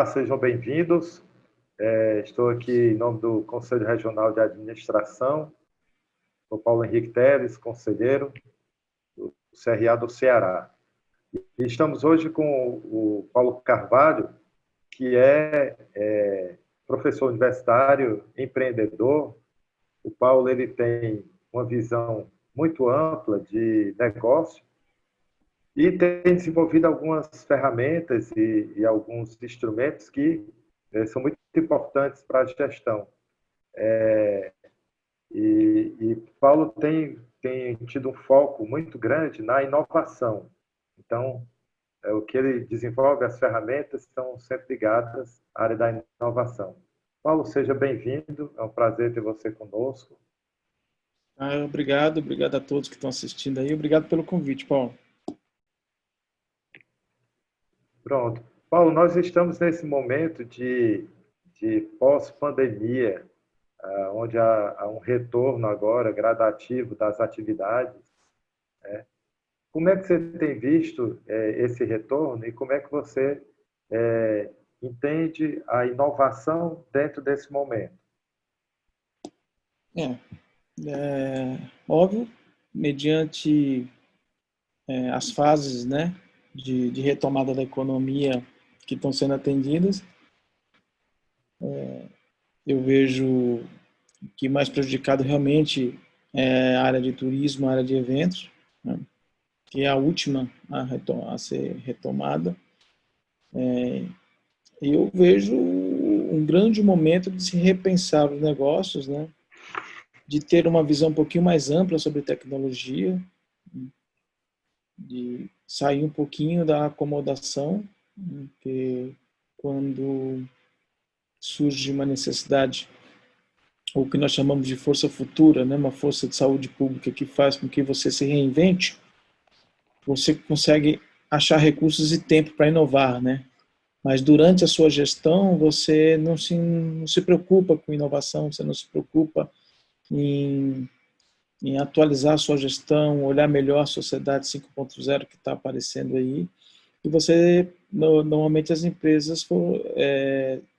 Olá, sejam bem-vindos. Estou aqui em nome do Conselho Regional de Administração, sou Paulo Henrique Teres, conselheiro do CRA do Ceará. E estamos hoje com o Paulo Carvalho, que é professor universitário, empreendedor. O Paulo ele tem uma visão muito ampla de negócio e tem desenvolvido algumas ferramentas e alguns instrumentos que são muito importantes para a gestão. E Paulo tem tido um foco muito grande na inovação. Então, o que ele desenvolve, as ferramentas, estão sempre ligadas à área da inovação. Paulo, seja bem-vindo, é um prazer ter você conosco. Obrigado a todos que estão assistindo aí. Obrigado pelo convite, Paulo. Pronto. Paulo, nós estamos nesse momento de pós-pandemia, onde há um retorno agora gradativo das atividades. Como é que você tem visto esse retorno e como é que você entende a inovação dentro desse momento? Óbvio, mediante as fases, né, de retomada da economia que estão sendo atendidas, eu vejo que mais prejudicado realmente é a área de turismo, a área de eventos, né, que é a última a ser retomada. E eu vejo um grande momento de se repensar os negócios, né, de ter uma visão um pouquinho mais ampla sobre tecnologia, de sair um pouquinho da acomodação, porque quando surge uma necessidade, ou o que nós chamamos de força futura, né, uma força de saúde pública que faz com que você se reinvente, você consegue achar recursos e tempo para inovar, né? Mas durante a sua gestão, você não se preocupa com inovação, você não se preocupa em atualizar a sua gestão, olhar melhor a sociedade 5.0 que está aparecendo aí. E você, normalmente as empresas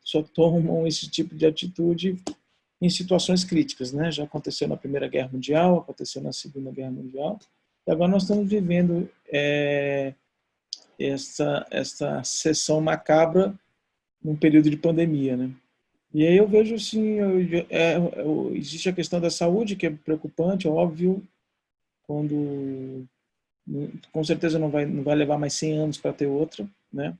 só tomam esse tipo de atitude em situações críticas, né? Já aconteceu na Primeira Guerra Mundial, aconteceu na Segunda Guerra Mundial, e agora nós estamos vivendo essa sessão macabra num período de pandemia, né? E aí eu vejo assim, existe a questão da saúde, que é preocupante, é óbvio, quando com certeza não vai levar mais 100 anos para ter outra, né?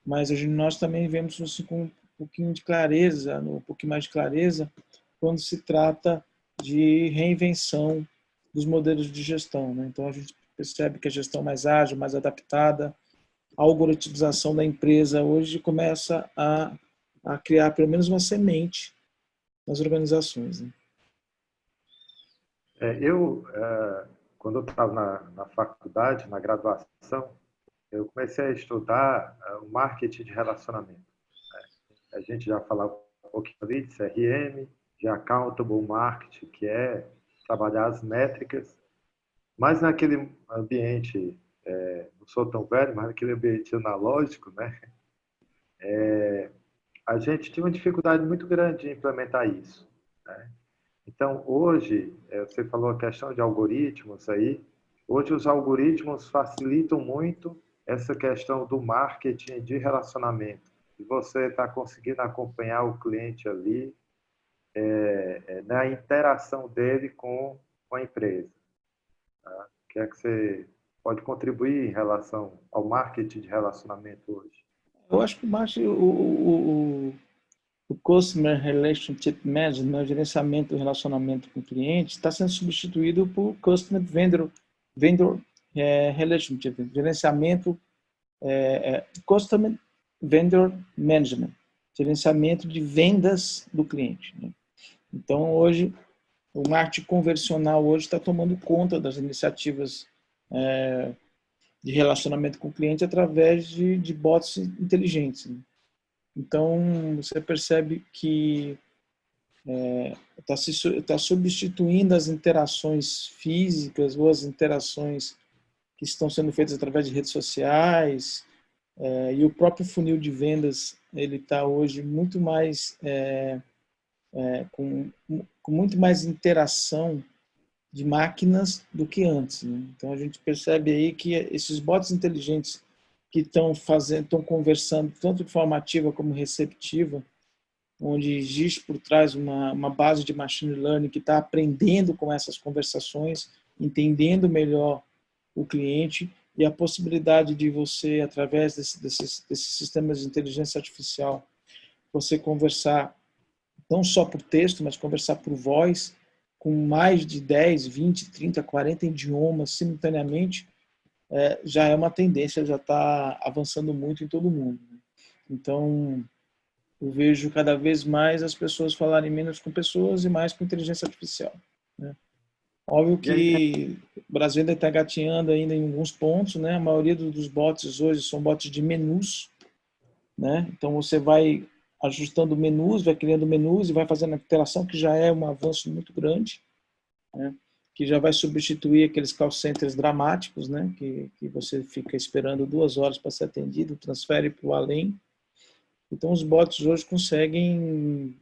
Mas nós também vemos assim, com um pouquinho de clareza, um pouquinho mais de clareza, quando se trata de reinvenção dos modelos de gestão, né? Então a gente percebe que a gestão mais ágil, mais adaptada, a algoritmização da empresa hoje começa a criar pelo menos uma semente nas organizações, né? Quando eu estava na faculdade, na graduação, eu comecei a estudar o marketing de relacionamento. A gente já falava um pouquinho ali de CRM, de accountable marketing, que é trabalhar as métricas, mas naquele ambiente, não sou tão velho, mas naquele ambiente analógico, né? A gente tinha uma dificuldade muito grande de implementar isso, né? Então, hoje, você falou a questão de algoritmos aí, hoje os algoritmos facilitam muito essa questão do marketing de relacionamento. E você está conseguindo acompanhar o cliente ali, na interação dele com a empresa. Tá? O que é que você pode contribuir em relação ao marketing de relacionamento hoje? Eu acho que o Customer Relationship Management, o gerenciamento do relacionamento com o cliente, está sendo substituído por Customer Vendor Relationship, gerenciamento, Customer Vendor Management, gerenciamento de vendas do cliente, né? Então, hoje, o marketing conversional hoje está tomando conta das iniciativas de relacionamento com o cliente através de bots inteligentes, né? Então, você percebe que está substituindo as interações físicas ou as interações que estão sendo feitas através de redes sociais E o próprio funil de vendas, ele está hoje muito mais, com muito mais interação de máquinas do que antes, né? Então a gente percebe aí que esses bots inteligentes que estão conversando tanto de forma ativa como receptiva, onde existe por trás uma base de machine learning que está aprendendo com essas conversações, entendendo melhor o cliente, e a possibilidade de você, através desses sistemas de inteligência artificial, você conversar não só por texto, mas conversar por voz, com mais de 10, 20, 30, 40 idiomas simultaneamente, já é uma tendência, já está avançando muito em todo mundo. Então, eu vejo cada vez mais as pessoas falarem menos com pessoas e mais com inteligência artificial, né? Óbvio E aí, que o Brasil ainda está gatinhando ainda em alguns pontos, né? A maioria dos bots hoje são bots de menus, né? Então você vai ajustando menus, vai criando menus e vai fazendo a interação, que já é um avanço muito grande, né? Que já vai substituir aqueles call centers dramáticos, né? Que você fica esperando 2 horas para ser atendido, transfere para o além. Então os bots hoje conseguem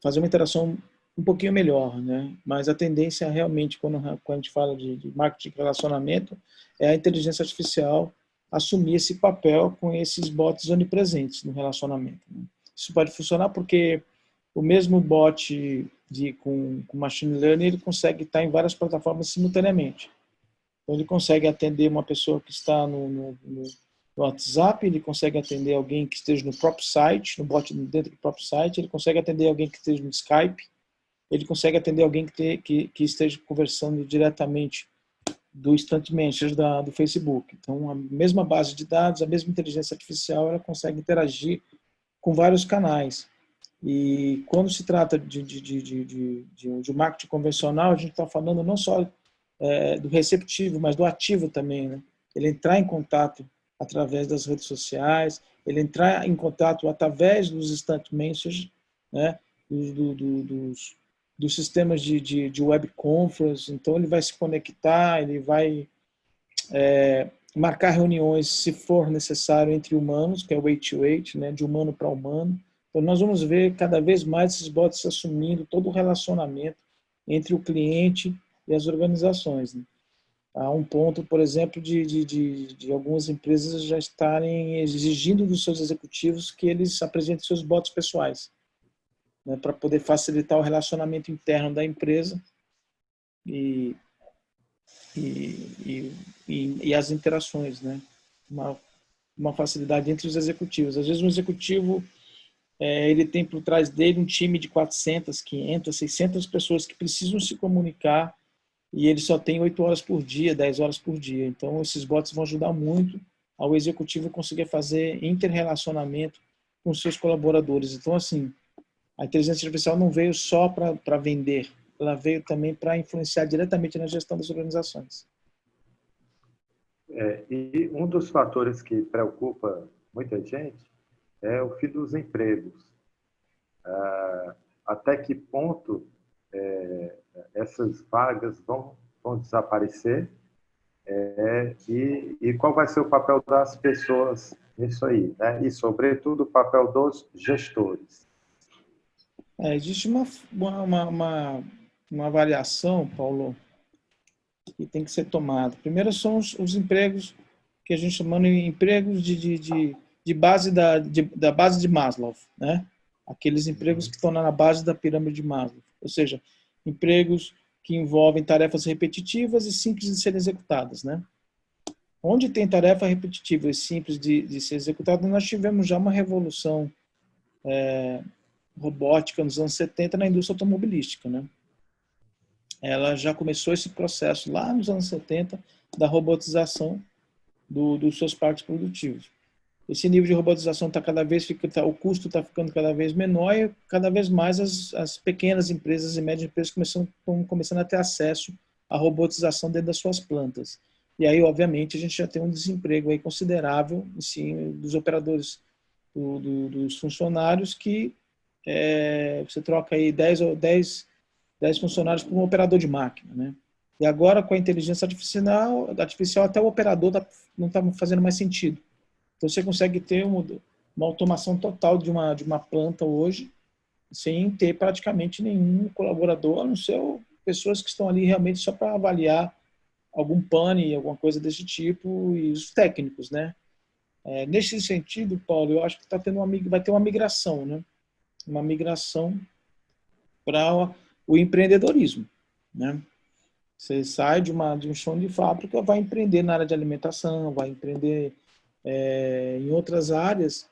fazer uma interação um pouquinho melhor, né? Mas a tendência realmente, quando a gente fala de marketing de relacionamento, é a inteligência artificial assumir esse papel com esses bots onipresentes no relacionamento, né? Isso pode funcionar porque o mesmo bot com machine learning, ele consegue estar em várias plataformas simultaneamente. Então, ele consegue atender uma pessoa que está no WhatsApp, ele consegue atender alguém que esteja no próprio site, no bot dentro do próprio site, ele consegue atender alguém que esteja no Skype, ele consegue atender alguém que esteja conversando diretamente do Instant Message do Facebook. Então, a mesma base de dados, a mesma inteligência artificial, ela consegue interagir com vários canais. E quando se trata de marketing convencional, a gente está falando não só do receptivo, mas do ativo também, né? Ele entrar em contato através das redes sociais, ele entrar em contato através dos instant messages, né? Dos sistemas de web conference. Então ele vai se conectar, ele vai marcar reuniões, se for necessário, entre humanos, que é o way-to-way, né? De humano para humano. Então nós vamos ver cada vez mais esses bots assumindo todo o relacionamento entre o cliente e as organizações, né? Há um ponto, por exemplo, de algumas empresas já estarem exigindo dos seus executivos que eles apresentem seus bots pessoais, né, para poder facilitar o relacionamento interno da empresa e, e as interações, né? Uma facilidade entre os executivos. Às vezes um executivo ele tem por trás dele um time de 400, 500, 600 pessoas que precisam se comunicar e ele só tem 8 horas por dia, 10 horas por dia. Então, esses bots vão ajudar muito ao executivo conseguir fazer interrelacionamento com seus colaboradores. Então, assim, a inteligência artificial não veio só para vender, ela veio também para influenciar diretamente na gestão das organizações. E um dos fatores que preocupa muita gente é o fim dos empregos. Até que ponto essas vagas vão desaparecer e qual vai ser o papel das pessoas nisso aí, né? E, sobretudo, o papel dos gestores. Existe uma avaliação, Paulo, que tem que ser tomada. Primeiro são os empregos que a gente chama de empregos de base da base de Maslow, né? Aqueles empregos que estão na base da pirâmide de Maslow, ou seja, empregos que envolvem tarefas repetitivas e simples de serem executadas, né? Onde tem tarefa repetitiva e simples de ser executada, nós tivemos já uma revolução robótica nos anos 70 na indústria automobilística, né? Ela já começou esse processo lá nos anos 70 da robotização dos seus parques produtivos. Esse nível de robotização está cada vez o custo está ficando cada vez menor e cada vez mais as pequenas empresas e médias empresas estão começando a ter acesso à robotização dentro das suas plantas. E aí, obviamente, a gente já tem um desemprego aí considerável assim, dos operadores, dos funcionários que você troca aí 10 funcionários por um operador de máquina, né? E agora, com a inteligência artificial até o operador não está fazendo mais sentido. Então, você consegue ter uma automação total de uma planta hoje, sem ter praticamente nenhum colaborador, a não ser pessoas que estão ali realmente só para avaliar algum pane, alguma coisa desse tipo, e os técnicos, né? Nesse sentido, Paulo, eu acho que vai ter uma migração, né? Uma migração para o empreendedorismo, né? Você sai de um chão de fábrica, vai empreender na área de alimentação, vai empreender em outras áreas,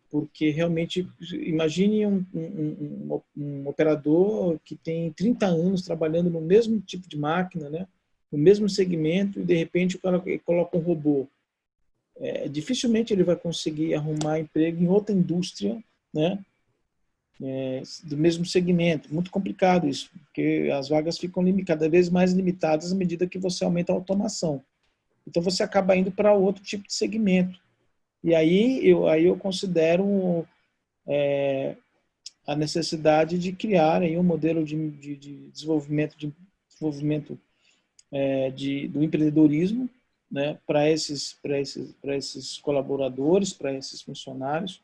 porque realmente, imagine um operador que tem 30 anos trabalhando no mesmo tipo de máquina, né? No mesmo segmento, e de repente o cara coloca um robô. Dificilmente ele vai conseguir arrumar emprego em outra indústria, né? Do mesmo segmento. Muito complicado isso, porque as vagas ficam cada vez mais limitadas à medida que você aumenta a automação. Então você acaba indo para outro tipo de segmento. E aí eu considero a necessidade de criar aí um modelo de desenvolvimento, do empreendedorismo, né, para esses colaboradores, para esses funcionários,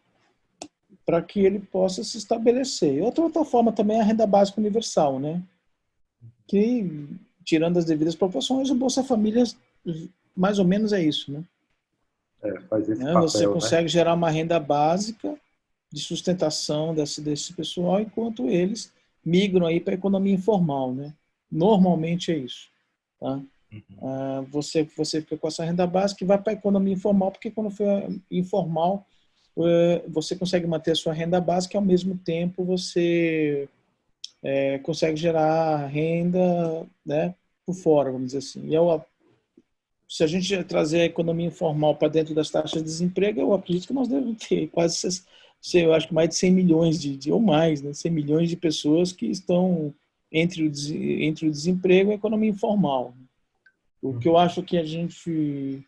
para que ele possa se estabelecer. E outra forma também é a renda básica universal, né? Que, tirando as devidas proporções, o Bolsa Família mais ou menos é isso, né? Faz esse Você papel, né? consegue gerar uma renda básica de sustentação desse pessoal, enquanto eles migram aí para a economia informal, né? Normalmente é isso, tá? Você fica com essa renda básica e vai para a economia informal, porque quando for informal, você consegue manter a sua renda básica e, ao mesmo tempo, você consegue gerar renda, né, por fora, vamos dizer assim. Se a gente trazer a economia informal para dentro das taxas de desemprego, eu acredito que nós devemos ter quase, eu acho que mais de 100 milhões ou mais, né, 100 milhões de pessoas que estão entre o desemprego e a economia informal. O que eu acho que a gente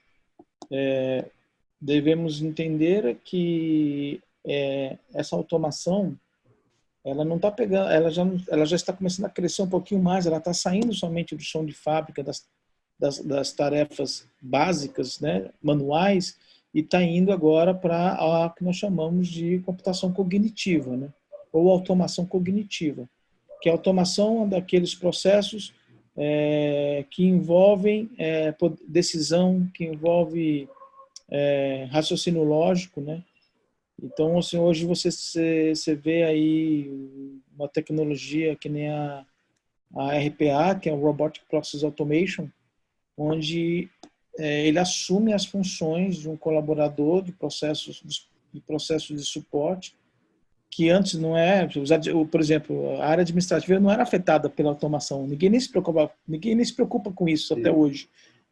devemos entender é que essa automação, ela não está pegando, ela já está começando a crescer um pouquinho mais, ela está saindo somente do chão de fábrica, das tarefas básicas, né, manuais, e está indo agora para a que nós chamamos de computação cognitiva, né, ou automação cognitiva, que é a automação daqueles processos que envolvem decisão, que envolve raciocínio lógico, né? Então, assim, hoje você vê aí uma tecnologia que nem a RPA, que é o Robotic Process Automation, onde ele assume as funções de um colaborador de processos de suporte, que antes não é, por exemplo, a área administrativa não era afetada pela automação. Ninguém nem se preocupa com isso até hoje.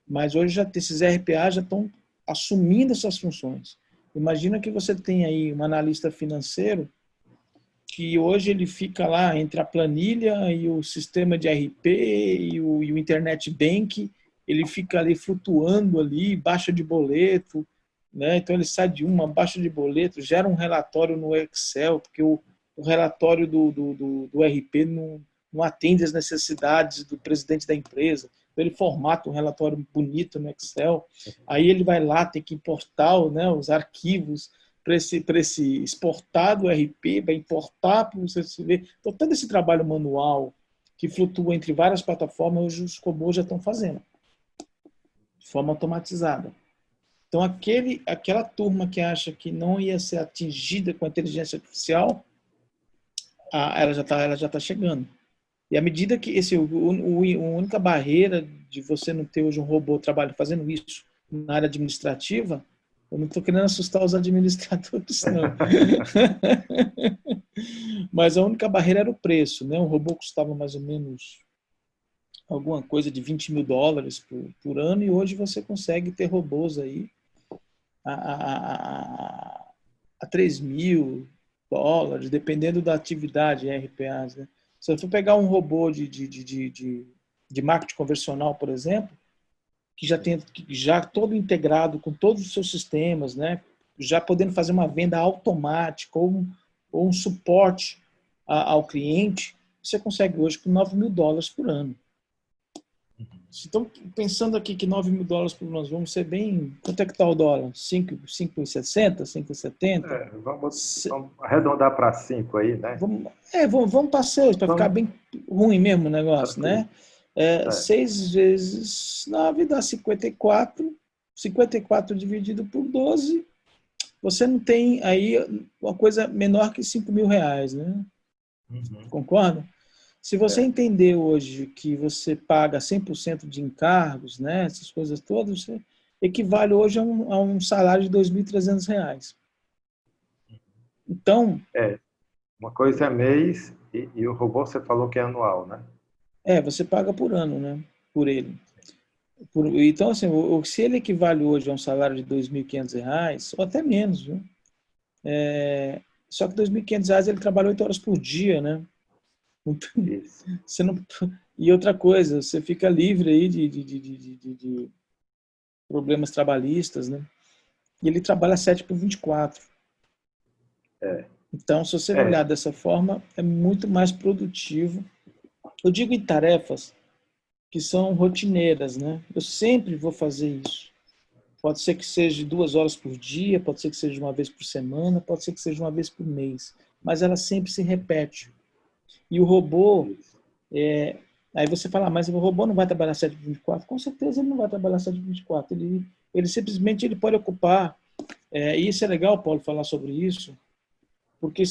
Mas hoje esses RPA já estão assumindo essas funções. Imagina que você tem aí um analista financeiro que hoje ele fica lá entre a planilha e o sistema de RP e o Internet Bank, ele fica ali flutuando ali, baixa de boleto, né? Então ele sai de uma baixa de boleto, gera um relatório no Excel, porque o relatório do RP não atende às necessidades do presidente da empresa. Então ele formata um relatório bonito no Excel, aí ele vai lá, tem que importar, né, os arquivos para esse exportar do RP, vai importar para você se ver. Então, todo esse trabalho manual que flutua entre várias plataformas, hoje os robôs já estão fazendo, de forma automatizada. Então, aquela turma que acha que não ia ser atingida com a inteligência artificial, ela já tá chegando. E à medida que a única barreira de você não ter hoje um robô fazendo isso na área administrativa, eu não estou querendo assustar os administradores, não. Mas a única barreira era o preço, né? Um robô custava mais ou menos alguma coisa de $20 mil por ano, e hoje você consegue ter robôs aí a $3.000, dependendo da atividade, RPAs, né? Se eu for pegar um robô de marketing conversional, por exemplo, que já todo integrado com todos os seus sistemas, né? Já podendo fazer uma venda automática ou um suporte ao cliente, você consegue hoje com $9.000 por ano. Estão pensando aqui que 9 mil dólares por nós vamos ser bem... Quanto é que está o dólar? 5,60, 5,70? Vamos arredondar para 5 aí, né? Vamos para 6, para ficar Vamos, bem ruim mesmo o negócio, assim, né? 6 vezes 9 dá 54. 54 dividido por 12, você não tem aí uma coisa menor que 5 mil reais, né? Concorda? Se você entender hoje que você paga 100% de encargos, né, essas coisas todas, você equivale hoje a um salário de 2.300 reais. Então... uma coisa é mês e o robô você falou que é anual, né? você paga por ano, né? Por ele. Então, assim, se ele equivale hoje a um salário de 2.500 reais, ou até menos, viu? Só que 2.500 reais ele trabalha 8 horas por dia, né? Isso. Você não... E outra coisa, você fica livre aí de problemas trabalhistas, né? E ele trabalha 7 por 24. Então, se você olhar dessa forma, é muito mais produtivo. Eu digo em tarefas que são rotineiras, né? Eu sempre vou fazer isso. Pode ser que seja 2 horas por dia, pode ser que seja uma vez por semana, pode ser que seja uma vez por mês, mas ela sempre se repete. E o robô, aí você fala, mas o robô não vai trabalhar 7 por 24? Com certeza ele não vai trabalhar 7 por 24. Ele simplesmente ele pode ocupar, e isso é legal, Paulo, falar sobre isso, porque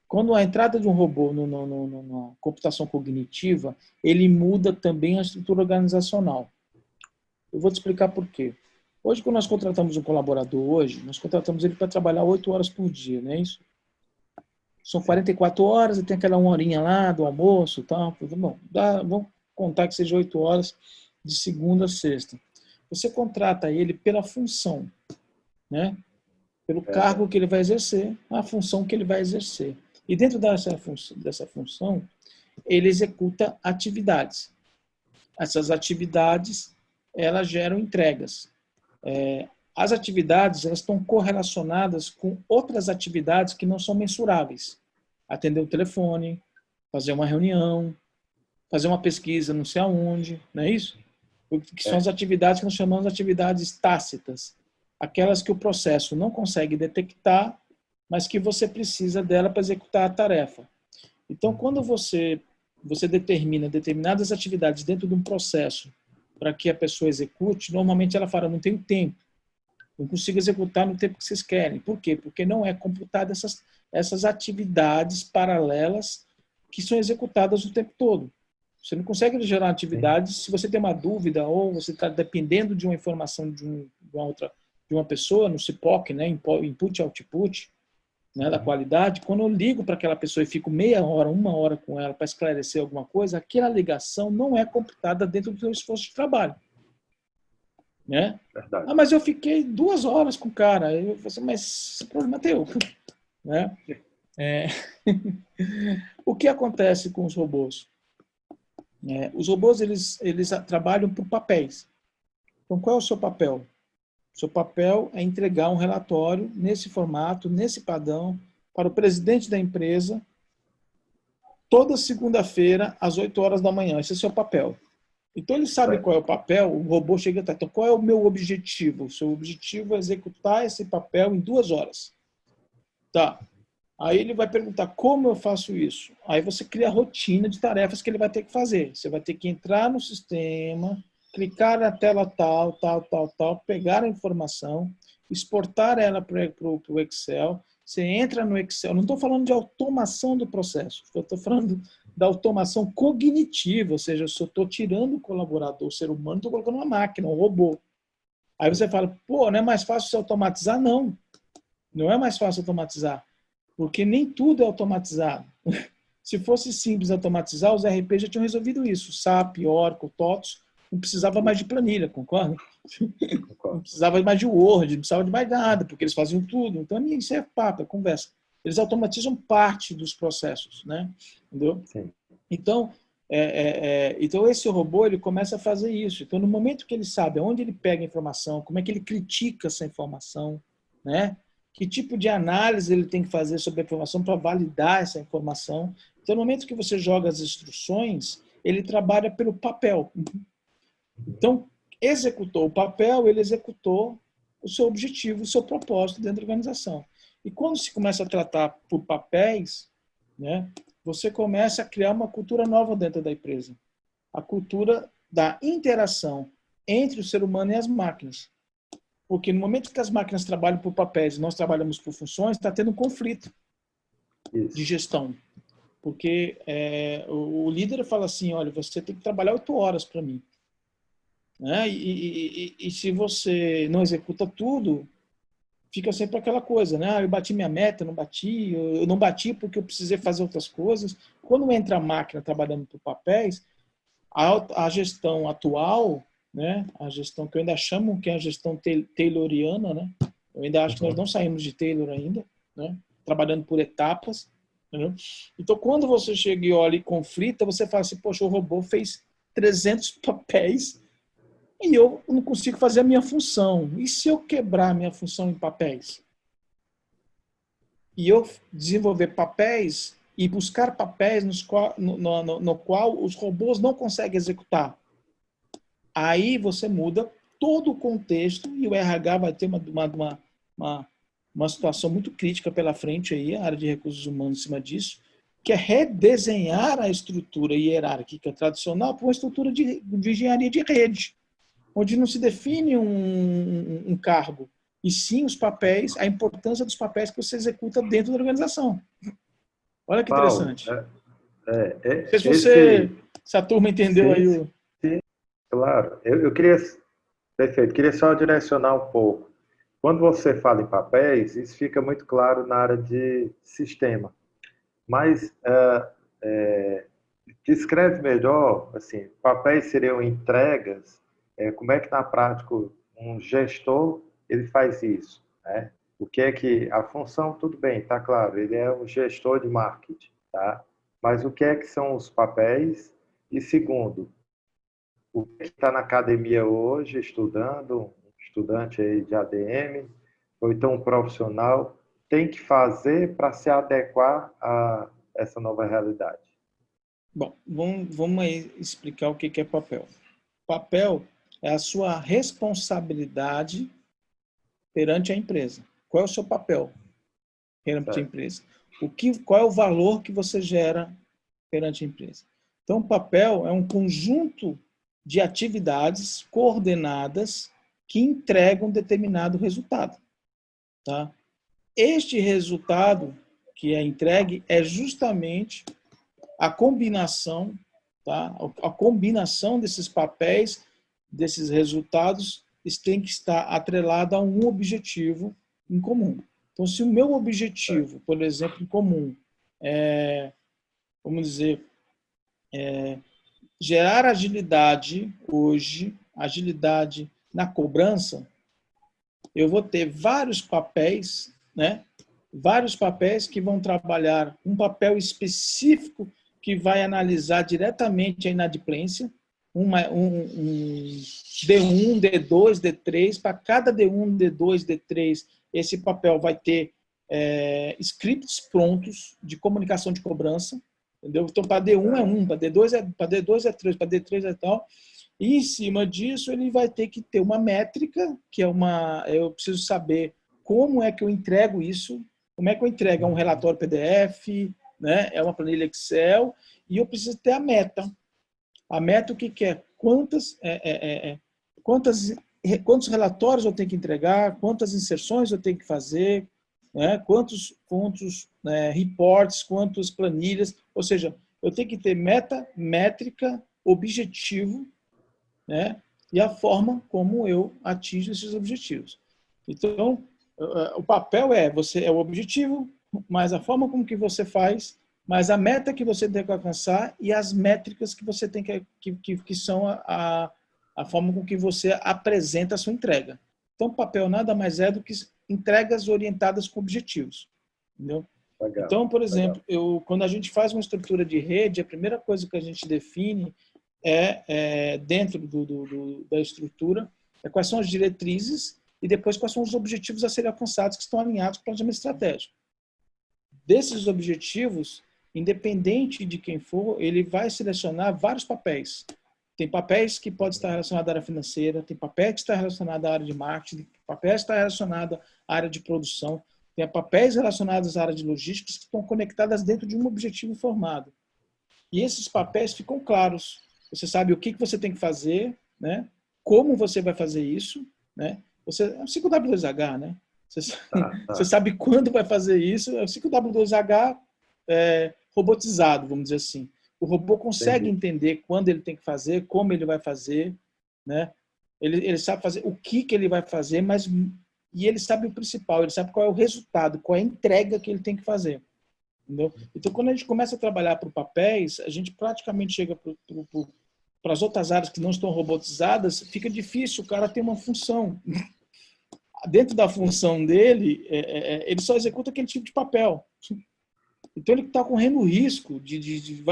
quando a entrada de um robô na computação cognitiva, ele muda também a estrutura organizacional. Eu vou te explicar por quê. Hoje, quando nós contratamos um colaborador, nós contratamos ele para trabalhar 8 horas por dia, não é isso? São 44 horas e tem aquela 1 horinha lá do almoço e tal. Bom, vamos contar que seja 8 horas de segunda a sexta. Você contrata ele pela função, né? Pelo cargo que ele vai exercer, a função que ele vai exercer. E dentro dessa função, ele executa atividades. Essas atividades, elas geram entregas. As atividades, elas estão correlacionadas com outras atividades que não são mensuráveis. Atender o telefone, fazer uma reunião, fazer uma pesquisa não sei aonde, não é isso? Que são as atividades que nós chamamos de atividades tácitas. Aquelas que o processo não consegue detectar, mas que você precisa dela para executar a tarefa. Então, quando você determina determinadas atividades dentro de um processo para que a pessoa execute, normalmente ela fala, não tenho tempo, não consigo executar no tempo que vocês querem. Por quê? Porque não é computada essas atividades paralelas que são executadas o tempo todo. Você não consegue gerar atividades se você tem uma dúvida ou você está dependendo de uma informação de uma pessoa no CIPOC, né, input output, né, da qualidade. Quando eu ligo para aquela pessoa e fico meia hora, 1 hora com ela para esclarecer alguma coisa, aquela ligação não é computada dentro do seu esforço de trabalho. Né? Verdade. Mas eu fiquei 2 horas com o cara. Eu falei assim, mas esse problema é teu. Né? O que acontece com os robôs? Os robôs eles trabalham por papéis. Então, qual é o seu papel? O seu papel é entregar um relatório nesse formato, nesse padrão, para o presidente da empresa, toda segunda-feira, às 8 horas da manhã. Esse é o seu papel. Então, ele sabe qual é o papel, o robô chega e tá, então, qual é o meu objetivo? O seu objetivo é executar esse papel em 2 horas. Tá. Aí ele vai perguntar, como eu faço isso? Aí você cria a rotina de tarefas que ele vai ter que fazer. Você vai ter que entrar no sistema, clicar na tela tal, pegar a informação, exportar ela para o Excel. Você entra no Excel. Não estou falando de automação do processo. Eu estou falando da automação cognitiva, ou seja, eu só estou tirando o colaborador, o ser humano, estou colocando uma máquina, um robô. Aí você fala, pô, não é mais fácil se automatizar? Não. Não é mais fácil automatizar. Porque nem tudo é automatizado. Se fosse simples automatizar, os RP já tinham resolvido isso. SAP, Oracle, TOTOS, não precisava mais de planilha, concorda? Não precisava mais de Word, não precisava de mais nada, porque eles faziam tudo. Então, isso é papo, é conversa. Eles automatizam parte dos processos, né? Entendeu? Sim. Então, então, esse robô ele começa a fazer isso. Então, no momento que ele sabe onde ele pega a informação, como é que ele critica essa informação, né? Que tipo de análise ele tem que fazer sobre a informação para validar essa informação. Então, no momento que você joga as instruções, ele trabalha pelo papel. Então, executou o papel, ele executou o seu objetivo, o seu propósito dentro da organização. E quando se começa a tratar por papéis, né, você começa a criar uma cultura nova dentro da empresa. A cultura da interação entre o ser humano e as máquinas. Porque no momento que as máquinas trabalham por papéis e nós trabalhamos por funções, está tendo um conflito de gestão. Porque o líder fala assim, olha, você tem que trabalhar 8 horas para mim. Né? E se você não executa tudo, fica sempre aquela coisa, né? Eu bati minha meta, não bati, eu não bati porque eu precisei fazer outras coisas. Quando entra a máquina trabalhando por papéis, a gestão atual, né? A gestão que eu ainda chamo que é a gestão tayloriana, né? Eu ainda acho que nós não saímos de Taylor ainda, né? Trabalhando por etapas. Entendeu? Então, quando você chega e olha e conflita, você fala assim, poxa, o robô fez 300 papéis e eu não consigo fazer a minha função. E se eu quebrar a minha função em papéis? E eu desenvolver papéis e buscar papéis no qual os robôs não conseguem executar. Aí você muda todo o contexto e o RH vai ter uma situação muito crítica pela frente, aí, a área de recursos humanos em cima disso, que é redesenhar a estrutura hierárquica tradicional para uma estrutura de engenharia de rede, onde não se define um cargo, e sim os papéis, a importância dos papéis que você executa dentro da organização. Olha que Paulo, interessante. Não sei se você, esse... se a turma entendeu Sim, aí sim, o... claro. Eu queria... Perfeito. Queria só direcionar um pouco. Quando você fala em papéis, isso fica muito claro na área de sistema. Mas descreve melhor, assim, papéis seriam entregas, como é que na prática um gestor ele faz isso, né? O que é que a função, tudo bem, tá claro, ele é um gestor de marketing, tá? Mas o que é que são os papéis? E segundo, o que está na academia hoje estudando, um estudante aí de ADM, ou então um profissional, tem que fazer para se adequar a essa nova realidade? Bom, vamos aí explicar o que é papel. Papel é a sua responsabilidade perante a empresa. Qual é o seu papel perante a Certo. empresa? Qual é o valor que você gera perante a empresa? Então, o papel é um conjunto de atividades coordenadas que entregam determinado resultado. Tá? Este resultado que é entregue é justamente a combinação, tá? A combinação desses papéis, desses resultados, tem que estar atrelado a um objetivo em comum. Então, se o meu objetivo, por exemplo, em comum, vamos dizer, gerar agilidade hoje, agilidade na cobrança, eu vou ter vários papéis, né? Vários papéis que vão trabalhar um papel específico que vai analisar diretamente a inadimplência, um D1, D2, D3, para cada D1, D2, D3, esse papel vai ter scripts prontos de comunicação de cobrança, entendeu? Então, para D1 é 1, para D2 é 3, para D3 é tal. E em cima disso, ele vai ter que ter uma métrica, que é eu preciso saber como é que eu entrego isso, como é que eu entrego um relatório PDF, né? É uma planilha Excel, e eu preciso ter a meta. A meta, o que é? Quantos relatórios eu tenho que entregar, quantas inserções eu tenho que fazer, né? Quantos reports, quantas planilhas, ou seja, eu tenho que ter meta, métrica, objetivo, né? E a forma como eu atingo esses objetivos. Então, o papel é o objetivo, mas a forma como que você faz, mas a meta que você tem que alcançar e as métricas que você tem que são a forma com que você apresenta a sua entrega. Então, o papel nada mais é do que entregas orientadas com objetivos. Entendeu? Legal, Então, por legal. exemplo, quando a gente faz uma estrutura de rede, a primeira coisa que a gente define dentro da estrutura, quais são as diretrizes e depois quais são os objetivos a serem alcançados que estão alinhados com o planejamento estratégico. Desses objetivos, independente de quem for, ele vai selecionar vários papéis. Tem papéis que podem estar relacionados à área financeira, tem papéis que estão relacionados à área de marketing, tem papéis que estão relacionados à área de produção, tem papéis relacionados à área de logística que estão conectadas dentro de um objetivo formado. E esses papéis ficam claros. Você sabe o que você tem que fazer, né? Como você vai fazer isso, né? Você, é o 5W2H, né? Você sabe quando vai fazer isso. É o 5W2H robotizado, vamos dizer assim. O robô consegue entender quando ele tem que fazer, como ele vai fazer, né? Ele sabe fazer o que ele vai fazer, mas e ele sabe o principal, ele sabe qual é o resultado, qual é a entrega que ele tem que fazer. Entendeu? Então, quando a gente começa a trabalhar por papéis, a gente praticamente chega para as outras áreas que não estão robotizadas, fica difícil o cara ter uma função. Dentro da função dele, ele só executa aquele tipo de papel. Então, ele está correndo o risco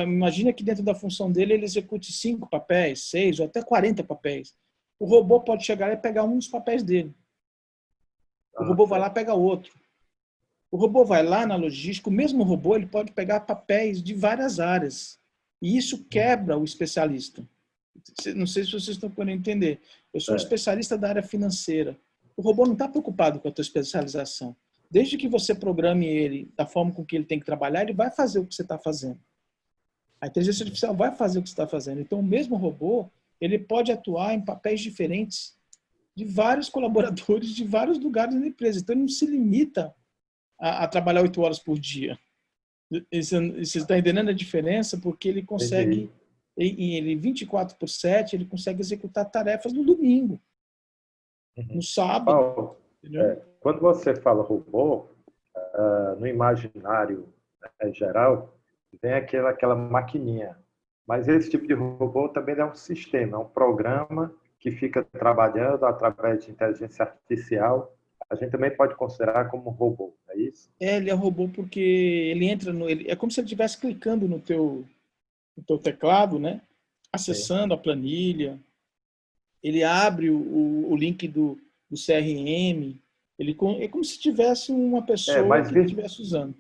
imagina que dentro da função dele ele execute 5 papéis, 6 ou até 40 papéis. O robô pode chegar e pegar um dos papéis dele. O robô vai lá e pega outro. O robô vai lá na logística, o mesmo robô ele pode pegar papéis de várias áreas. E isso quebra o especialista. Não sei se vocês estão podendo entender. Eu sou especialista da área financeira. O robô não está preocupado com a tua especialização. Desde que você programe ele da forma com que ele tem que trabalhar, ele vai fazer o que você está fazendo. A inteligência artificial vai fazer o que você está fazendo. Então, o mesmo robô, ele pode atuar em papéis diferentes de vários colaboradores de vários lugares da empresa. Então, ele não se limita a trabalhar 8 horas por dia. Você está entendendo a diferença? Porque ele consegue, ele 24/7, ele consegue executar tarefas no domingo, no sábado. Paulo, quando você fala robô, no imaginário geral, vem aquela maquininha. Mas esse tipo de robô também é um sistema, é um programa que fica trabalhando através de inteligência artificial. A gente também pode considerar como robô, é isso? Ele é robô porque ele entra é como se ele estivesse clicando no teu teclado, né? Acessando a planilha. Ele abre o link do CRM. É como se tivesse uma pessoa que estivesse usando.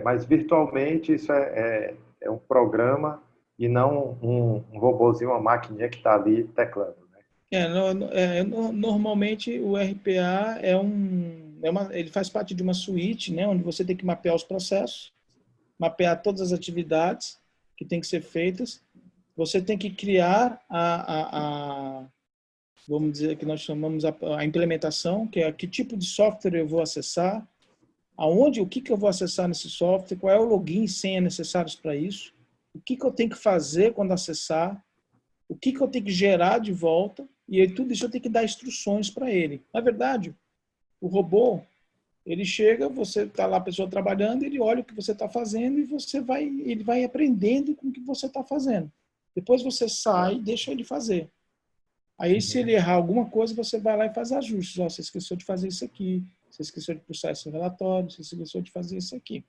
Mas virtualmente isso é um programa e não um robozinho, uma maquininha que está ali teclando. Normalmente o RPA ele faz parte de uma suíte, né, onde você tem que mapear os processos, mapear todas as atividades que têm que ser feitas. Você tem que criar vamos dizer que nós chamamos a implementação, que é que tipo de software eu vou acessar, o que eu vou acessar nesse software, qual é o login e senha necessários para isso, o que eu tenho que fazer quando acessar, o que eu tenho que gerar de volta, e aí tudo isso eu tenho que dar instruções para ele. Na verdade, o robô, ele chega, você está lá, a pessoa trabalhando, ele olha o que você está fazendo e ele vai aprendendo com o que você está fazendo. Depois você sai e deixa ele fazer. Aí, se ele errar alguma coisa, você vai lá e faz ajustes. Você esqueceu de fazer isso aqui, você esqueceu de puxar esse relatório, você esqueceu de fazer isso aqui.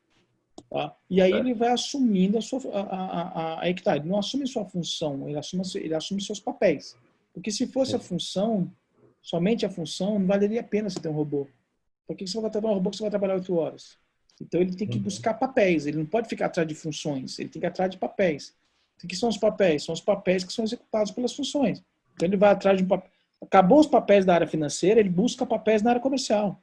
Tá? E aí ele vai assumindo aí que tá, ele não assume sua função, ele assume seus papéis. Porque se fosse a função, somente a função, não valeria a pena você ter um robô. Por que você vai trabalhar um robô que você vai trabalhar 8 horas? Então ele tem que buscar papéis, ele não pode ficar atrás de funções, ele tem que ir atrás de papéis. O que são os papéis? São os papéis que são executados pelas funções. Então ele vai atrás de um papel. Acabou os papéis da área financeira, ele busca papéis na área comercial.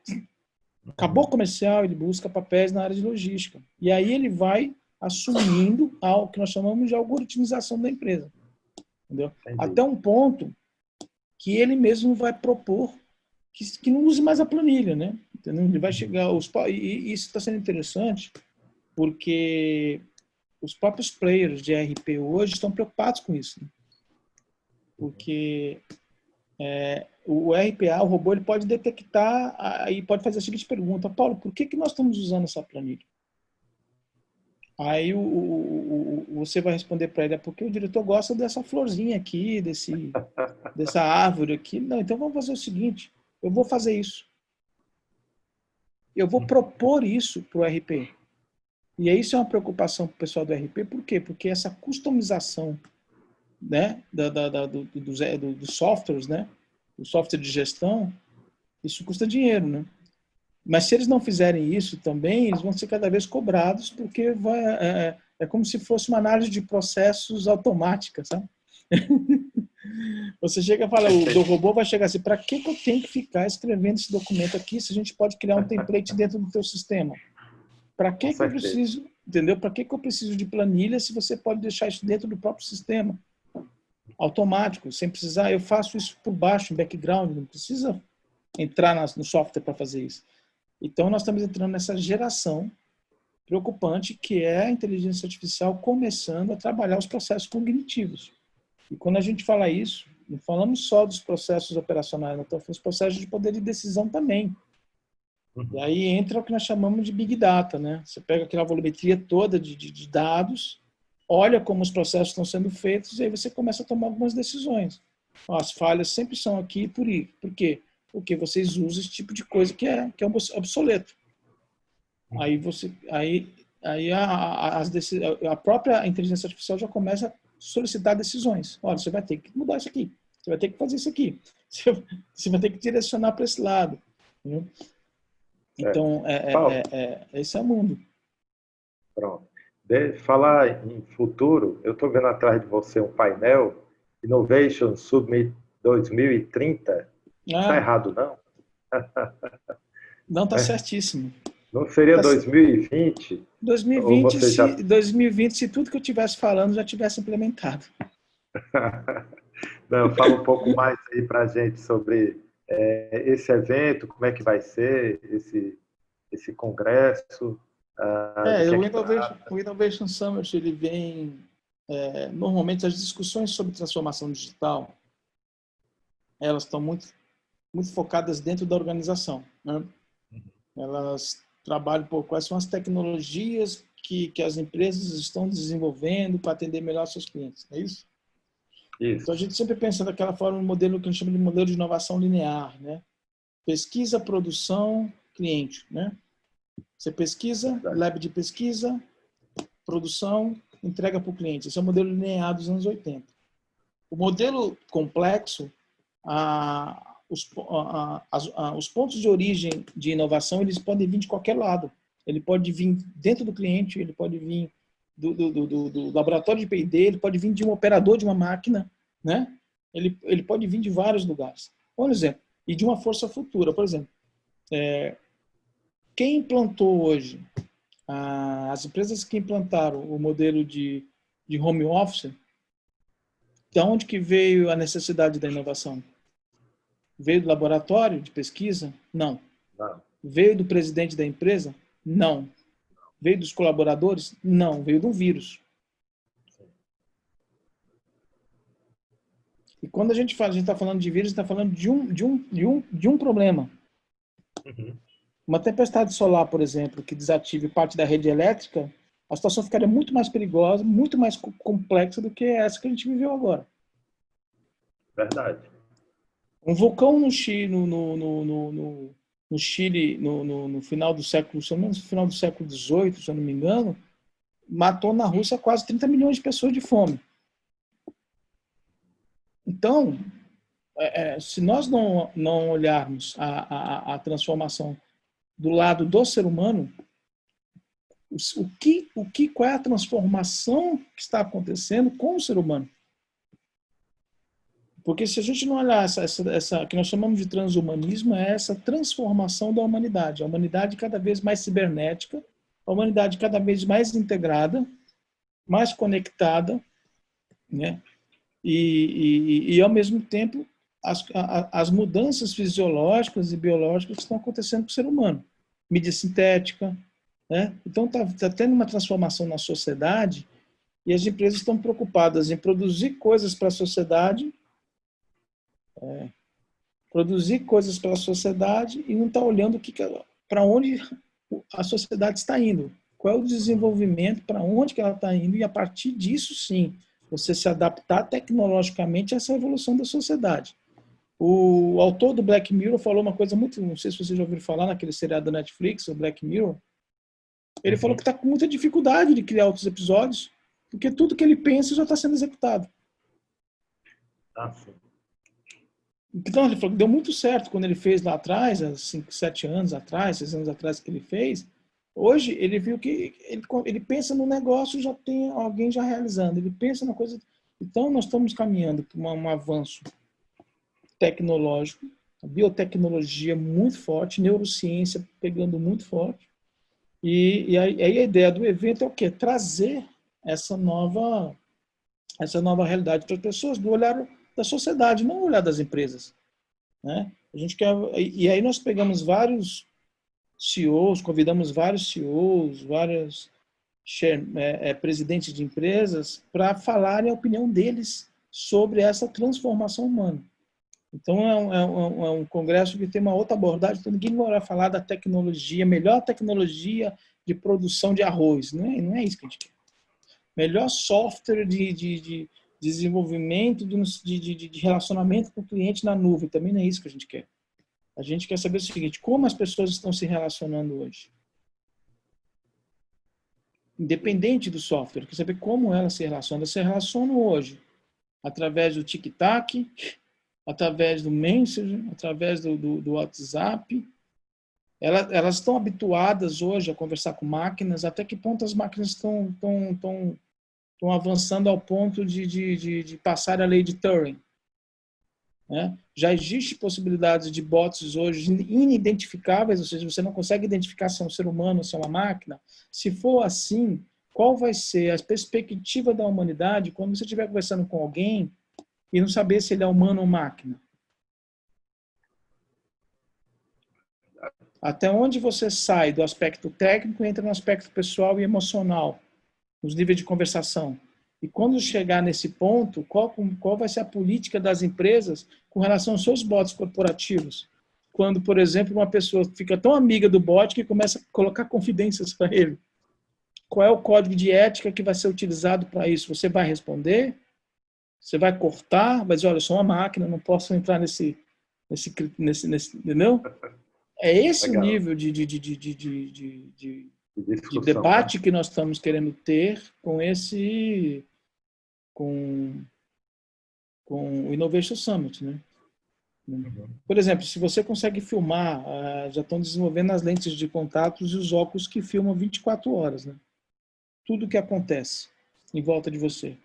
Acabou o comercial, ele busca papéis na área de logística. E aí ele vai assumindo o que nós chamamos de algoritmização da empresa. Entendeu? Até um ponto que ele mesmo vai propor que não use mais a planilha, né? Entendeu? Ele vai chegar... E isso está sendo interessante porque os próprios players de RP hoje estão preocupados com isso. Né? Porque o RPA, o robô, ele pode detectar e pode fazer a seguinte pergunta: Paulo, por que nós estamos usando essa planilha? Aí você vai responder para ele: é porque o diretor gosta dessa florzinha aqui, dessa árvore aqui. Não, então vamos fazer o seguinte: eu vou fazer isso. Eu vou propor isso para o RP. E aí isso é uma preocupação para o pessoal do RP. Por quê? Porque essa customização, né, dos softwares, né, o software de gestão, isso custa dinheiro, né? Mas se eles não fizerem isso também, eles vão ser cada vez cobrados, porque é como se fosse uma análise de processos automática, sabe? Você chega e fala, o robô vai chegar assim, para que eu tenho que ficar escrevendo esse documento aqui se a gente pode criar um template dentro do teu sistema? Para Com que eu certeza. preciso, entendeu? Para que eu preciso de planilha se você pode deixar isso dentro do próprio sistema? Automático, sem precisar, eu faço isso por baixo, em background, não precisa entrar no software para fazer isso. Então, nós estamos entrando nessa geração preocupante que é a inteligência artificial começando a trabalhar os processos cognitivos. E quando a gente fala isso, não falamos só dos processos operacionais, nós estamos falando dos processos de poder de decisão também. E aí entra o que nós chamamos de Big Data, né? Você pega aquela volumetria toda de dados, olha como os processos estão sendo feitos e aí você começa a tomar algumas decisões. As falhas sempre são aqui por quê? Porque vocês usam esse tipo de coisa que é obsoleto. Aí a própria inteligência artificial já começa a solicitar decisões. Olha, você vai ter que mudar isso aqui. Você vai ter que fazer isso aqui. Você vai ter que direcionar para esse lado. Entendeu? Então, esse é o mundo. Pronto. Falar em futuro, eu estou vendo atrás de você um painel, Innovation Summit 2030. Está errado, não? Não, está certíssimo. Não seria 2020? 2020, se tudo que eu estivesse falando já tivesse implementado. Não, fala um pouco mais aí para a gente sobre esse evento, como é que vai ser esse congresso. O Innovation Summit, ele vem... normalmente, as discussões sobre transformação digital, elas estão muito focadas dentro da organização, né? Elas trabalham por quais são as tecnologias que as empresas estão desenvolvendo para atender melhor seus clientes, é isso? Isso. Então, a gente sempre pensa daquela forma, um modelo que a gente chama de modelo de inovação linear, né? Pesquisa, produção, cliente, né? Você pesquisa, lab de pesquisa, produção, entrega para o cliente. Esse é o modelo linear dos anos 80. O modelo complexo, os pontos de origem de inovação, eles podem vir de qualquer lado. Ele pode vir dentro do cliente, ele pode vir do laboratório de P&D, ele pode vir de um operador de uma máquina, né? Ele pode vir de vários lugares. Por exemplo, e de uma força futura. Por exemplo, quem implantou hoje, as empresas que implantaram o modelo de home office, de onde que veio a necessidade da inovação? Veio do laboratório de pesquisa? Não. Veio do presidente da empresa? Não. Veio dos colaboradores? Não. Veio do vírus. E quando a gente está falando de vírus, a gente está falando de um problema. Uma tempestade solar, por exemplo, que desative parte da rede elétrica, a situação ficaria muito mais perigosa, muito mais complexa do que essa que a gente viveu agora. Verdade. Um vulcão no Chile, no final do século, no final do século XVIII, se eu não me engano, matou na Rússia quase 30 milhões de pessoas de fome. Então, se nós não olharmos a transformação do lado do ser humano, qual é a transformação que está acontecendo com o ser humano? Porque se a gente não olhar essa que nós chamamos de transhumanismo, é essa transformação da humanidade. A humanidade cada vez mais cibernética, a humanidade cada vez mais integrada, mais conectada, né? E ao mesmo tempo, as mudanças fisiológicas e biológicas que estão acontecendo com o ser humano. Mídia sintética, né? Então está tendo uma transformação na sociedade e as empresas estão preocupadas em produzir coisas para a sociedade, e não está olhando para onde a sociedade está indo, qual é o desenvolvimento, para onde que ela está indo, e a partir disso, sim, você se adaptar tecnologicamente a essa evolução da sociedade. O autor do Black Mirror falou uma coisa muito, não sei se vocês já ouviram falar naquele seriado da Netflix, o Black Mirror. Ele falou que está com muita dificuldade de criar outros episódios, porque tudo que ele pensa já está sendo executado. Sim. Então, ele falou que deu muito certo quando ele fez lá atrás, há 5, 7 anos atrás, 6 anos atrás que ele fez. Hoje, ele viu que ele pensa no negócio, já tem alguém já realizando. Ele pensa na coisa, Então, nós estamos caminhando para um avanço tecnológico, a biotecnologia muito forte, neurociência pegando muito forte. E aí a ideia do evento é o quê? Trazer essa nova realidade para as pessoas, do olhar da sociedade, não o olhar das empresas, né? A gente quer, e aí nós pegamos vários CEOs, convidamos vários CEOs, vários presidentes de empresas para falarem a opinião deles sobre essa transformação humana. Então, é um congresso que tem uma outra abordagem, então ninguém vai falar da tecnologia, melhor tecnologia de produção de arroz. Não é isso que a gente quer. Melhor software de desenvolvimento de relacionamento com o cliente na nuvem, também não é isso que a gente quer. A gente quer saber o seguinte, como as pessoas estão se relacionando hoje? Independente do software, quer saber como elas se relacionam. Elas se relacionam hoje através do tic-tac, através do Messenger, através do WhatsApp. Elas estão habituadas hoje a conversar com máquinas. Até que ponto as máquinas estão avançando ao ponto de passar a lei de Turing? Né? Já existe possibilidades de bots hoje inidentificáveis, ou seja, você não consegue identificar se é um ser humano ou se é uma máquina. Se for assim, qual vai ser a perspectiva da humanidade quando você estiver conversando com alguém e não saber se ele é humano ou máquina? Até onde você sai do aspecto técnico e entra no aspecto pessoal e emocional, nos níveis de conversação. E quando chegar nesse ponto, qual vai ser a política das empresas com relação aos seus bots corporativos? Quando, por exemplo, uma pessoa fica tão amiga do bot que começa a colocar confidências para ele. Qual é o código de ética que vai ser utilizado para isso? Você vai responder? Você vai cortar? Vai dizer, olha, eu sou uma máquina, não posso entrar nesse entendeu? É esse o Legal. nível de Discussão, debate, né? que nós estamos querendo ter com o Innovation Summit, né? Uhum. Por exemplo, se você consegue filmar, já estão desenvolvendo as lentes de contatos e os óculos que filmam 24 horas, né? Tudo que acontece em volta de você.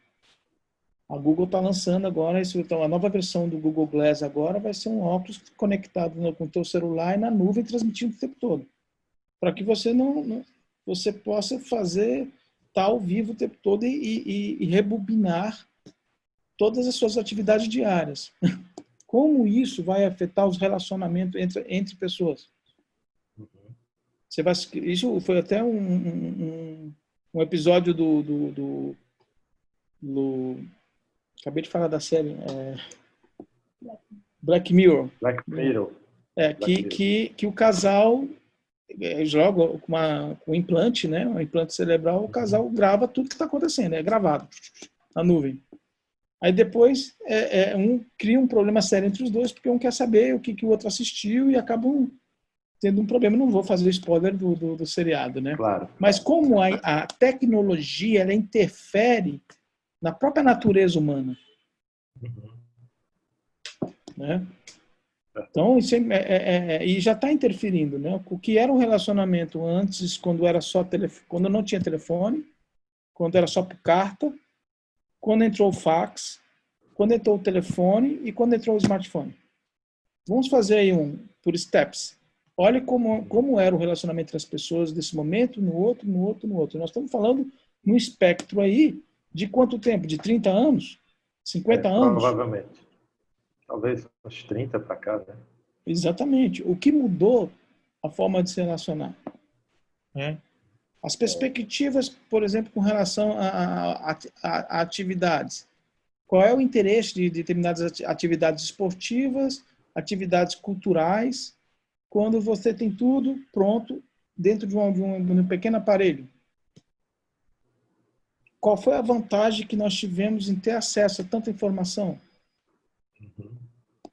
A Google está lançando agora, a nova versão do Google Glass agora vai ser um óculos conectado com o teu celular e na nuvem, transmitindo o tempo todo. Para que você você possa fazer estar ao vivo o tempo todo e rebobinar todas as suas atividades diárias. Como isso vai afetar os relacionamentos entre pessoas? Você vai, isso foi até um episódio acabei de falar da série Black Mirror. Black Mirror. Black Mirror. Que o casal joga com um implante, né? Um implante cerebral, o casal grava tudo que está acontecendo, é gravado na nuvem. Aí depois um cria um problema sério entre os dois, porque um quer saber o que o outro assistiu e acabam tendo um problema. Não vou fazer spoiler do seriado, né? Claro. Mas como a tecnologia ela interfere na própria natureza humana, né? Então, isso e já está interferindo, né? O que era um relacionamento antes, quando era só quando não tinha telefone, quando era só por carta, quando entrou o fax, quando entrou o telefone e quando entrou o smartphone. Vamos fazer aí por steps. Olha como era o relacionamento entre as pessoas desse momento, no outro, no outro, no outro. Nós estamos falando num espectro aí de quanto tempo? De 30 anos? 50 anos? Provavelmente. Talvez uns 30 para cá, né? Exatamente. O que mudou a forma de se relacionar? As perspectivas, por exemplo, com relação a atividades. Qual é o interesse de determinadas atividades esportivas, atividades culturais, quando você tem tudo pronto dentro de um pequeno aparelho? Qual foi a vantagem que nós tivemos em ter acesso a tanta informação?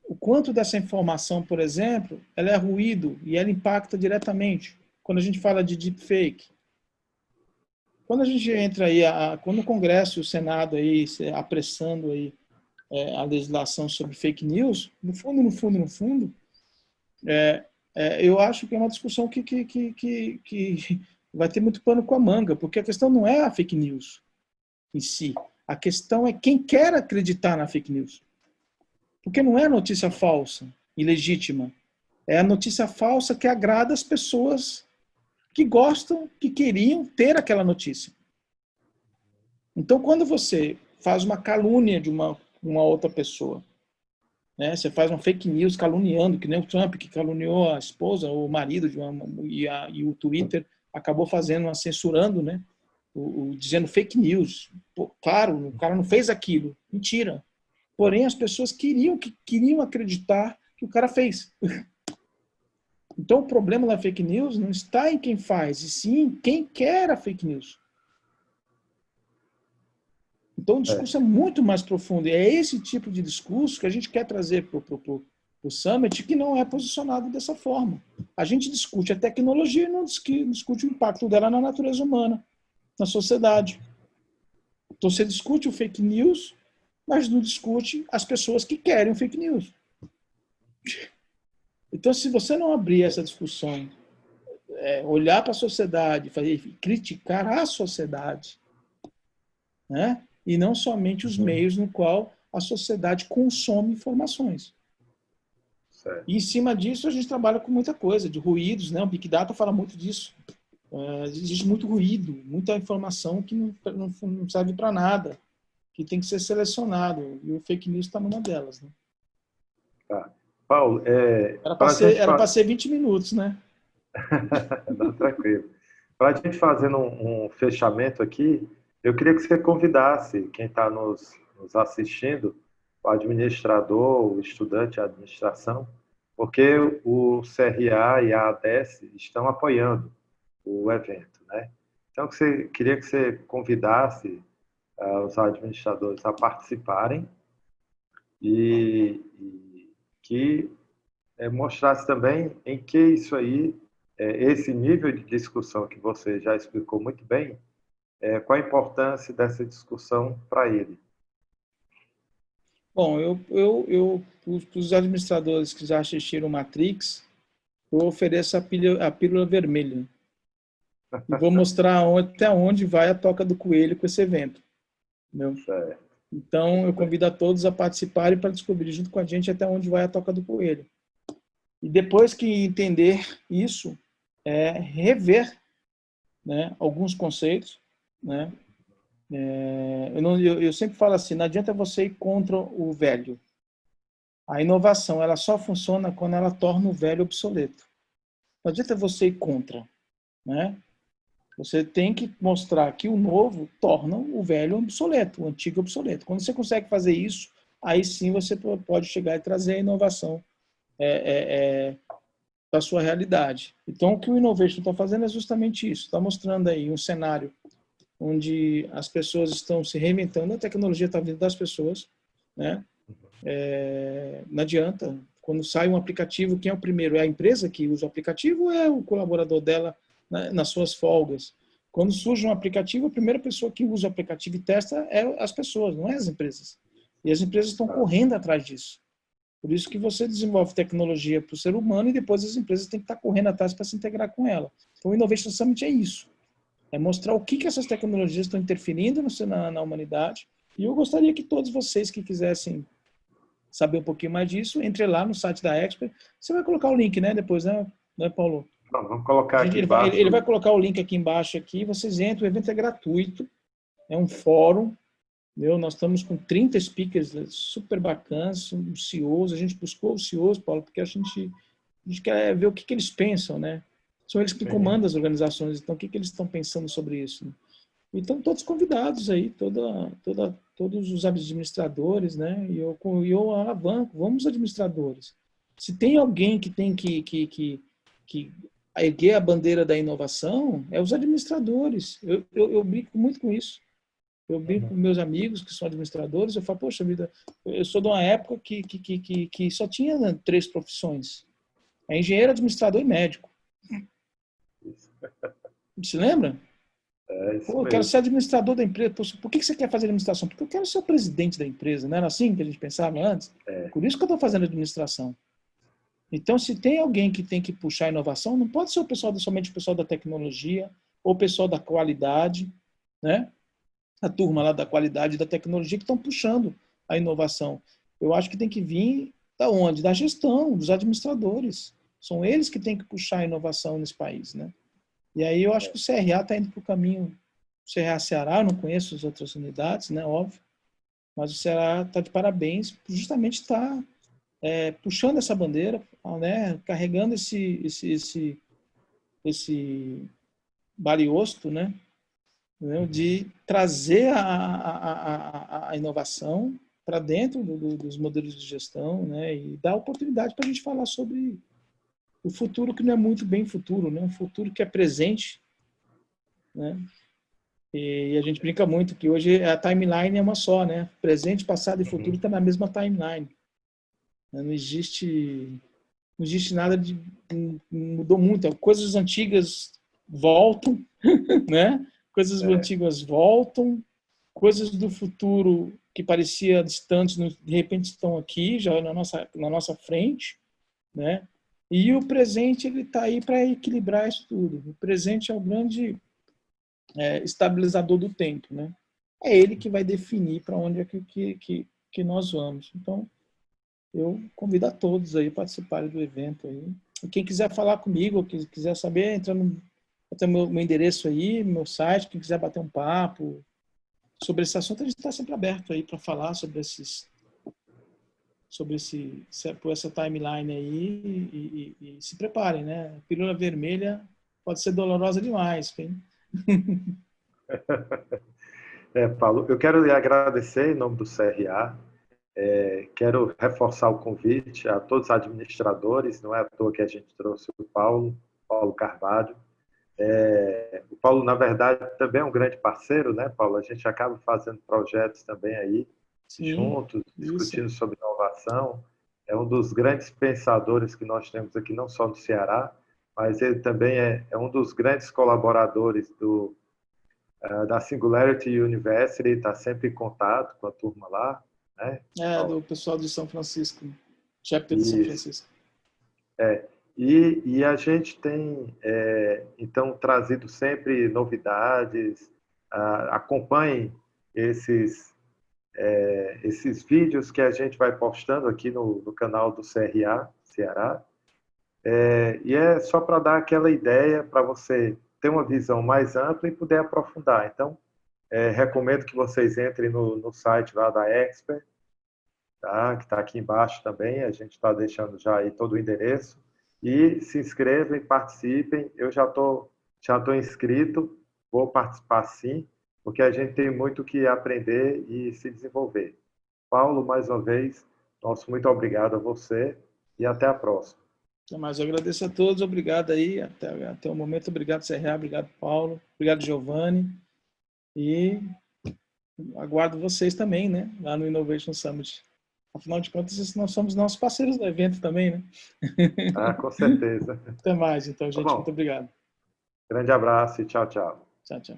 O quanto dessa informação, por exemplo, ela é ruído e ela impacta diretamente. Quando a gente fala de deepfake, quando a gente entra aí, quando o Congresso e o Senado aí apressando aí a legislação sobre fake news, no fundo, eu acho que é uma discussão que vai ter muito pano com a manga, porque a questão não é a fake news em si. A questão é quem quer acreditar na fake news. Porque não é notícia falsa, ilegítima. É a notícia falsa que agrada as pessoas que gostam, que queriam ter aquela notícia. Então, quando você faz uma calúnia de uma outra pessoa, né? Você faz uma fake news caluniando, que nem o Trump, que caluniou a esposa ou o marido, e o Twitter acabou fazendo, censurando, né? Dizendo fake news. Pô, claro, o cara não fez aquilo. Mentira. Porém, as pessoas queriam acreditar que o cara fez. Então, o problema da fake news não está em quem faz, e sim em quem quer a fake news. Então, o discurso é muito mais profundo. E é esse tipo de discurso que a gente quer trazer para o Summit, que não é posicionado dessa forma. A gente discute a tecnologia e não discute o impacto dela na natureza humana, na sociedade. Então, você discute o fake news, mas não discute as pessoas que querem o fake news. Então, se você não abrir essa discussão, olhar para a sociedade, criticar a sociedade, né? E não somente os meios no qual a sociedade consome informações. Certo. E em cima disso a gente trabalha com muita coisa, de ruídos, né? O Big Data fala muito disso. Existe muito ruído, muita informação que não serve para nada, que tem que ser selecionado, e o fake news está numa delas. Né? Tá. Paulo, era para ser 20 minutos, né? Não, tranquilo. Para a gente fazer um fechamento aqui, eu queria que você convidasse quem está nos assistindo, o administrador, o estudante de administração, porque o CRA e a ADES estão apoiando o evento, né? Então, queria que você convidasse os administradores a participarem e que mostrasse também em que isso aí, esse nível de discussão que você já explicou muito bem, qual a importância dessa discussão para ele. Bom, para os administradores que já assistiram Matrix, eu ofereço a pílula vermelha. E vou mostrar até onde vai a toca do coelho com esse evento. Entendeu? Certo. Então, eu convido a todos a participarem para descobrir junto com a gente até onde vai a toca do coelho. E depois que entender isso, rever, né, alguns conceitos. Né? Eu sempre falo assim, não adianta você ir contra o velho. A inovação ela só funciona quando ela torna o velho obsoleto. Não adianta você ir contra. Né? Você tem que mostrar que o novo torna o velho obsoleto, o antigo obsoleto. Quando você consegue fazer isso, aí sim você pode chegar e trazer a inovação para a sua realidade. Então, o que o Innovation está fazendo é justamente isso. Está mostrando aí um cenário onde as pessoas estão se reinventando, a tecnologia está vindo das pessoas. Né? Não adianta. Quando sai um aplicativo, quem é o primeiro? É a empresa que usa o aplicativo ou é o colaborador dela nas suas folgas? Quando surge um aplicativo, a primeira pessoa que usa o aplicativo e testa é as pessoas, não é as empresas. E as empresas estão correndo atrás disso. Por isso que você desenvolve tecnologia para o ser humano e depois as empresas têm que estar correndo atrás para se integrar com ela. Então, o Innovation Summit é isso. É mostrar o que essas tecnologias estão interferindo na humanidade. E eu gostaria que todos vocês que quisessem saber um pouquinho mais disso, entre lá no site da Expert. Você vai colocar o link, né? Depois, né, Paulo? Não, vamos colocar aqui embaixo. Ele vai colocar o link aqui embaixo. Vocês entram, o evento é gratuito. É um fórum. Nós estamos com 30 speakers super bacanas, CEOs. A gente buscou os CEOs, Paulo, porque a gente quer ver o que eles pensam, né? São eles que comandam as organizações. Então, o que eles estão pensando sobre isso? Né? Então, todos convidados aí, todos os administradores, né? E eu alavanco, vamos administradores. Se tem alguém que tem que erguer a bandeira da inovação, é os administradores. Eu brinco muito com isso. Eu brinco com meus amigos que são administradores, eu falo, poxa vida, eu sou de uma época que só tinha 3 profissões. É engenheiro, administrador e médico. Se lembra? Eu quero ser administrador da empresa. Por que você quer fazer administração? Porque eu quero ser o presidente da empresa. Não era assim que a gente pensava antes? Por isso que eu estou fazendo administração. Então, se tem alguém que tem que puxar a inovação, não pode ser somente o pessoal da tecnologia ou o pessoal da qualidade, né? a turma lá da qualidade e da tecnologia que estão puxando a inovação. Eu acho que tem que vir da onde? Da gestão, dos administradores. São eles que têm que puxar a inovação nesse país, né? E aí eu acho que o CRA está indo para o caminho, o CRA Ceará, eu não conheço as outras unidades, né, óbvio, mas o Ceará está de parabéns, justamente está puxando essa bandeira, né, carregando esse baliosto, né, de trazer a inovação para dentro dos modelos de gestão, né, e dar oportunidade para a gente falar sobre o futuro que não é muito bem futuro, né, um futuro que é presente, né, e a gente brinca muito que hoje a timeline é uma só, né, presente, passado e futuro está na mesma timeline, né? Não existe nada de mudou muito, coisas antigas voltam, né? Coisas antigas voltam, coisas do futuro que parecia distantes, de repente estão aqui, já na nossa frente, né? E o presente ele está aí para equilibrar isso tudo. O presente é o grande estabilizador do tempo, né? É ele que vai definir para onde é que nós vamos. Então, eu convido a todos aí a participarem do evento aí. E quem quiser falar comigo, ou quem quiser saber, entra no tem meu endereço aí, meu site, quem quiser bater um papo sobre esse assunto, a gente está sempre aberto aí para falar sobre essa timeline aí e se preparem, né? A pílula vermelha pode ser dolorosa demais, hein? Paulo, eu quero lhe agradecer em nome do CRA. Quero reforçar o convite a todos os administradores, não é à toa que a gente trouxe o Paulo Carvalho. O Paulo, na verdade, também é um grande parceiro, né, Paulo? A gente acaba fazendo projetos também aí, sim, juntos, discutindo sobre inovação. É um dos grandes pensadores que nós temos aqui, não só no Ceará, mas ele também é um dos grandes colaboradores da Singularity University, está sempre em contato com a turma lá, né? Do pessoal de São Francisco, chapter de São Francisco. E a gente tem, então, trazido sempre novidades, acompanhem esses vídeos que a gente vai postando aqui no canal do CRA, Ceará, e é só para dar aquela ideia para você ter uma visão mais ampla e poder aprofundar. Então, recomendo que vocês entrem no site lá da Expert, tá? Que está aqui embaixo também, a gente está deixando já aí todo o endereço, e se inscrevam e participem. Eu já tô inscrito, vou participar sim, porque a gente tem muito que aprender e se desenvolver. Paulo, mais uma vez, nosso muito obrigado a você e até a próxima. Mas eu agradeço a todos, obrigado aí, até o momento, obrigado CRA, obrigado Paulo, obrigado Giovanni, e aguardo vocês também, né, lá no Innovation Summit. Afinal de contas, nós somos nossos parceiros do evento também, né? Com certeza. Até mais, então, gente, muito obrigado. Grande abraço e tchau, tchau. Tchau, tchau.